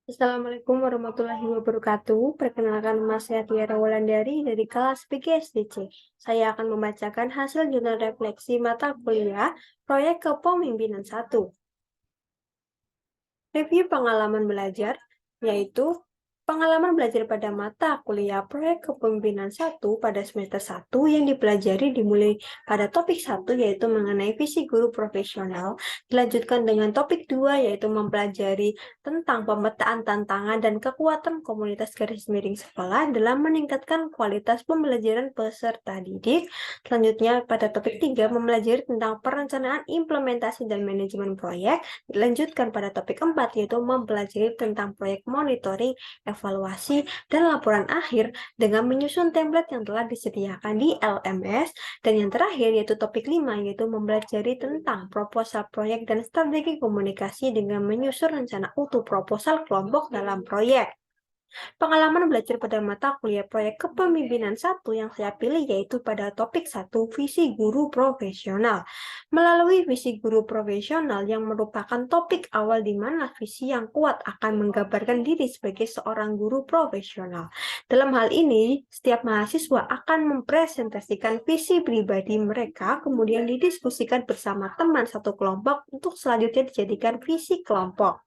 Assalamualaikum warahmatullahi wabarakatuh. Perkenalkan nama saya Tiara Wulandari dari kelas PGSDC. Saya akan membacakan hasil jurnal refleksi mata kuliah proyek kepemimpinan 1. Review pengalaman belajar, yaitu pengalaman belajar pada mata kuliah proyek kepemimpinan 1 pada semester 1 yang dipelajari dimulai pada topik 1 yaitu mengenai visi guru profesional, dilanjutkan dengan topik 2 yaitu mempelajari tentang pemetaan tantangan dan kekuatan komunitas garis miring sekolah dalam meningkatkan kualitas pembelajaran peserta didik. Selanjutnya pada topik 3 mempelajari tentang perencanaan, implementasi, dan manajemen proyek. Dilanjutkan pada topik 4 yaitu mempelajari tentang proyek monitoring, evaluasi, dan laporan akhir dengan menyusun template yang telah disediakan di LMS. Dan yang terakhir yaitu topik 5 yaitu mempelajari tentang proposal proyek dan strategi komunikasi dengan menyusun rencana utuh proposal kelompok dalam proyek. Pengalaman belajar pada mata kuliah proyek kepemimpinan 1 yang saya pilih yaitu pada topik 1 visi guru profesional. Melalui visi guru profesional yang merupakan topik awal di mana visi yang kuat akan menggambarkan diri sebagai seorang guru profesional. Dalam hal ini, setiap mahasiswa akan mempresentasikan visi pribadi mereka kemudian didiskusikan bersama teman satu kelompok untuk selanjutnya dijadikan visi kelompok.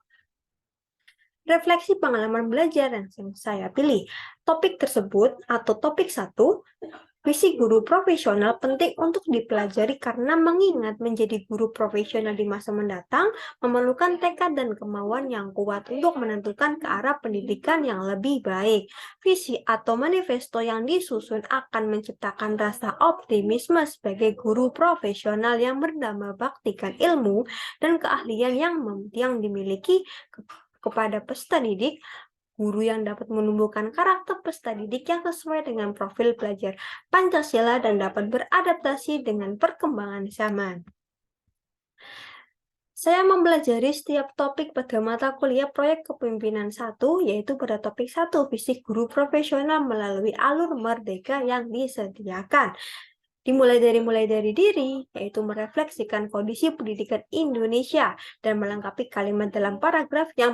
Refleksi pengalaman belajar yang saya pilih. Topik tersebut atau topik 1, visi guru profesional penting untuk dipelajari karena mengingat menjadi guru profesional di masa mendatang memerlukan tekad dan kemauan yang kuat untuk menentukan ke arah pendidikan yang lebih baik. Visi atau manifesto yang disusun akan menciptakan rasa optimisme sebagai guru profesional yang berdampak baktikan ilmu dan keahlian yang dimiliki kepada peserta didik, guru yang dapat menumbuhkan karakter peserta didik yang sesuai dengan profil belajar Pancasila dan dapat beradaptasi dengan perkembangan zaman. Saya mempelajari setiap topik pada mata kuliah proyek kepemimpinan 1, yaitu pada topik 1, visi guru profesional melalui alur merdeka yang disediakan. Dimulai dari diri, yaitu merefleksikan kondisi pendidikan Indonesia dan melengkapi kalimat dalam paragraf yang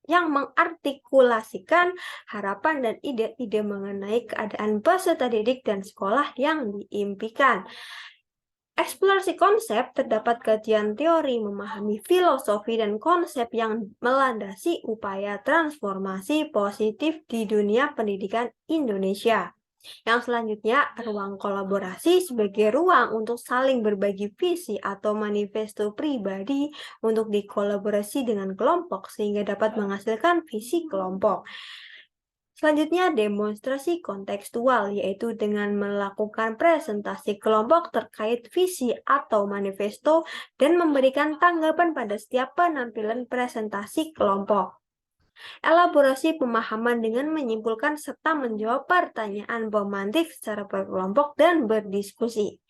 mengartikulasikan harapan dan ide-ide mengenai keadaan peserta didik dan sekolah yang diimpikan. Eksplorasi konsep, terdapat kajian teori memahami filosofi dan konsep yang melandasi upaya transformasi positif di dunia pendidikan Indonesia. Yang selanjutnya, ruang kolaborasi sebagai ruang untuk saling berbagi visi atau manifesto pribadi untuk dikolaborasi dengan kelompok sehingga dapat menghasilkan visi kelompok. Selanjutnya, demonstrasi kontekstual, yaitu dengan melakukan presentasi kelompok terkait visi atau manifesto dan memberikan tanggapan pada setiap penampilan presentasi kelompok. Elaborasi pemahaman dengan menyimpulkan serta menjawab pertanyaan pemantik secara berkelompok dan berdiskusi.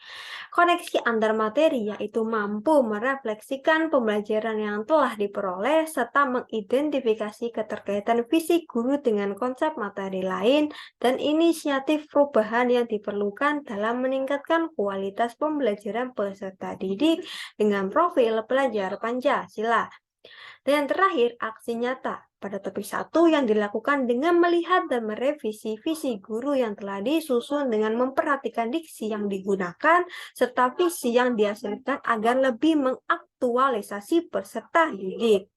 Koneksi antar materi yaitu mampu merefleksikan pembelajaran yang telah diperoleh serta mengidentifikasi keterkaitan visi guru dengan konsep materi lain dan inisiatif perubahan yang diperlukan dalam meningkatkan kualitas pembelajaran peserta didik dengan profil pelajar Pancasila. Dan yang terakhir, aksi nyata pada topik 1 yang dilakukan dengan melihat dan merevisi visi guru yang telah disusun dengan memperhatikan diksi yang digunakan serta visi yang dihasilkan agar lebih mengaktualisasi peserta didik.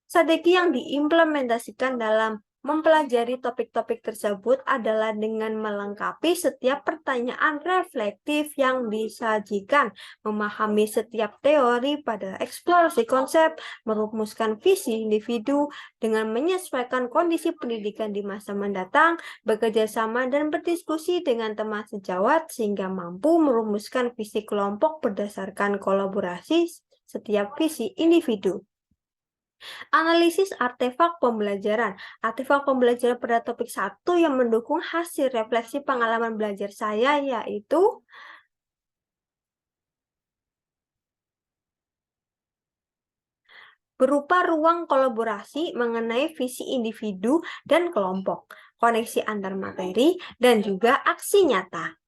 Strategi yang diimplementasikan dalam mempelajari topik-topik tersebut adalah dengan melengkapi setiap pertanyaan reflektif yang disajikan, memahami setiap teori pada eksplorasi konsep, merumuskan visi individu dengan menyesuaikan kondisi pendidikan di masa mendatang, bekerja sama dan berdiskusi dengan teman sejawat sehingga mampu merumuskan visi kelompok berdasarkan kolaborasi setiap visi individu. Analisis artefak pembelajaran. Artefak pembelajaran pada topik 1 yang mendukung hasil refleksi pengalaman belajar saya yaitu berupa ruang kolaborasi mengenai visi individu dan kelompok, koneksi antar materi, dan juga aksi nyata.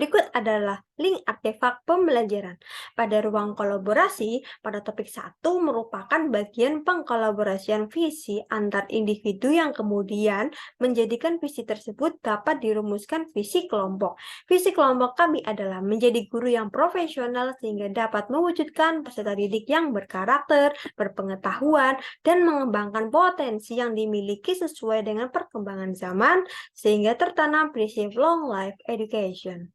Berikut adalah link artefak pembelajaran. Pada ruang kolaborasi, pada topik 1 merupakan bagian pengkolaborasian visi antar individu yang kemudian menjadikan visi tersebut dapat dirumuskan visi kelompok. Visi kelompok kami adalah menjadi guru yang profesional sehingga dapat mewujudkan peserta didik yang berkarakter, berpengetahuan, dan mengembangkan potensi yang dimiliki sesuai dengan perkembangan zaman sehingga tertanam prinsip long life education.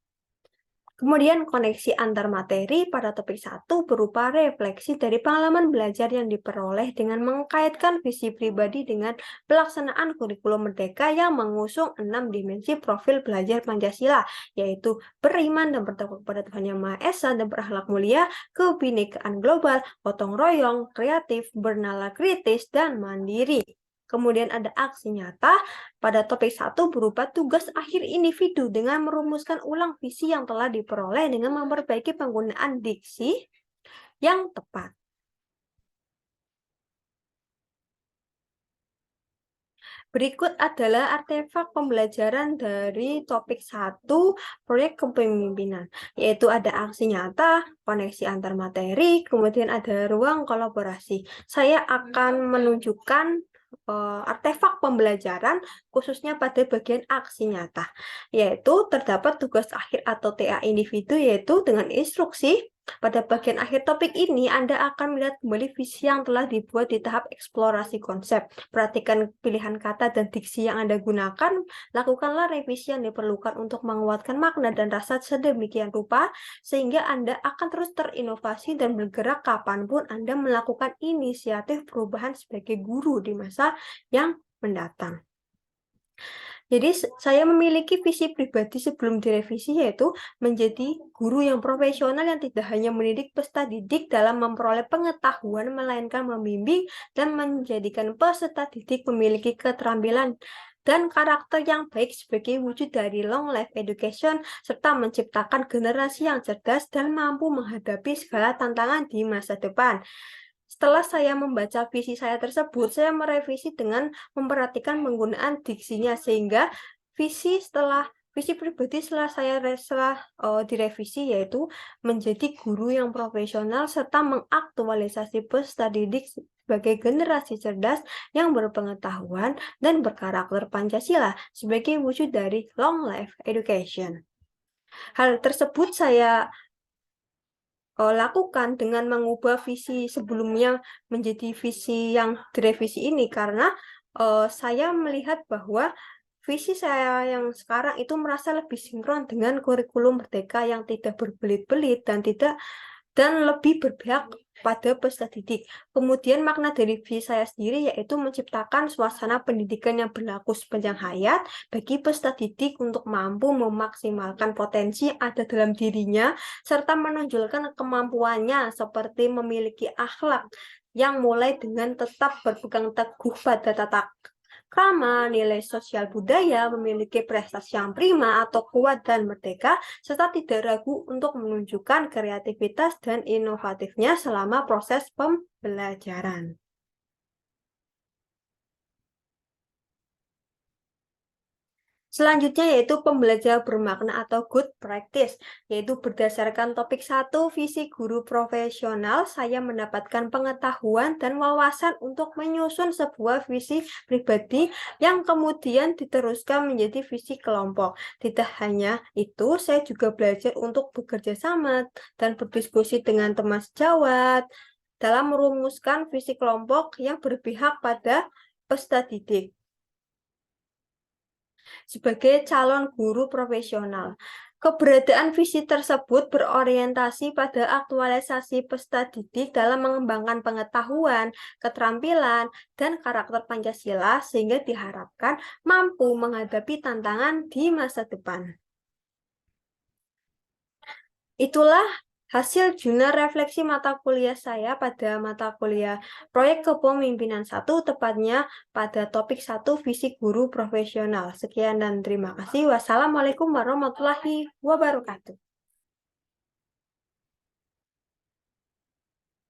Kemudian koneksi antar materi pada topik 1 berupa refleksi dari pengalaman belajar yang diperoleh dengan mengkaitkan visi pribadi dengan pelaksanaan kurikulum merdeka yang mengusung 6 dimensi profil belajar Pancasila, yaitu beriman dan bertakwa kepada Tuhan Yang Maha Esa dan berakhlak mulia, kebinekaan global, gotong royong, kreatif, bernalar kritis, dan mandiri. Kemudian ada aksi nyata pada topik 1 berupa tugas akhir individu dengan merumuskan ulang visi yang telah diperoleh dengan memperbaiki penggunaan diksi yang tepat. Berikut adalah artefak pembelajaran dari topik 1 proyek kepemimpinan, yaitu ada aksi nyata, koneksi antar materi, kemudian ada ruang kolaborasi. Saya akan menunjukkan artefak pembelajaran khususnya pada bagian aksi nyata, yaitu terdapat tugas akhir atau TA individu yaitu dengan instruksi. Pada bagian akhir topik ini, Anda akan melihat kembali visi yang telah dibuat di tahap eksplorasi konsep. Perhatikan pilihan kata dan diksi yang Anda gunakan, lakukanlah revisi yang diperlukan untuk menguatkan makna dan rasa sedemikian rupa, sehingga Anda akan terus terinovasi dan bergerak kapanpun Anda melakukan inisiatif perubahan sebagai guru di masa yang mendatang. Jadi saya memiliki visi pribadi sebelum direvisi yaitu menjadi guru yang profesional yang tidak hanya mendidik peserta didik dalam memperoleh pengetahuan, melainkan membimbing dan menjadikan peserta didik memiliki keterampilan dan karakter yang baik sebagai wujud dari long life education serta menciptakan generasi yang cerdas dan mampu menghadapi segala tantangan di masa depan. Setelah saya membaca visi saya tersebut, saya merevisi dengan memperhatikan penggunaan diksinya sehingga visi pribadi setelah direvisi yaitu menjadi guru yang profesional serta mengaktualisasi peserta didik sebagai generasi cerdas yang berpengetahuan dan berkarakter Pancasila sebagai wujud dari long life education. Hal tersebut saya lakukan dengan mengubah visi sebelumnya menjadi visi yang direvisi ini karena saya melihat bahwa visi saya yang sekarang itu merasa lebih sinkron dengan kurikulum merdeka yang tidak berbelit-belit dan lebih berpihak pada peserta didik. Kemudian makna dari visi saya sendiri yaitu menciptakan suasana pendidikan yang berlaku sepanjang hayat bagi peserta didik untuk mampu memaksimalkan potensi yang ada dalam dirinya serta menonjolkan kemampuannya seperti memiliki akhlak yang mulai dengan tetap berpegang teguh pada tata krama, nilai sosial budaya, memiliki prestasi yang prima atau kuat dan merdeka, serta tidak ragu untuk menunjukkan kreativitas dan inovatifnya selama proses pembelajaran. Selanjutnya yaitu pembelajaran bermakna atau good practice, yaitu berdasarkan topik 1 visi guru profesional, saya mendapatkan pengetahuan dan wawasan untuk menyusun sebuah visi pribadi yang kemudian diteruskan menjadi visi kelompok. Tidak hanya itu, saya juga belajar untuk bekerja sama dan berdiskusi dengan teman sejawat dalam merumuskan visi kelompok yang berpihak pada peserta didik. Sebagai calon guru profesional, keberadaan visi tersebut berorientasi pada aktualisasi peserta didik dalam mengembangkan pengetahuan, keterampilan, dan karakter Pancasila sehingga diharapkan mampu menghadapi tantangan di masa depan. Itulah hasil jurnal refleksi mata kuliah saya pada mata kuliah Proyek Kepemimpinan 1, tepatnya pada topik 1 Visi Guru Profesional. Sekian dan terima kasih. Wassalamualaikum warahmatullahi wabarakatuh.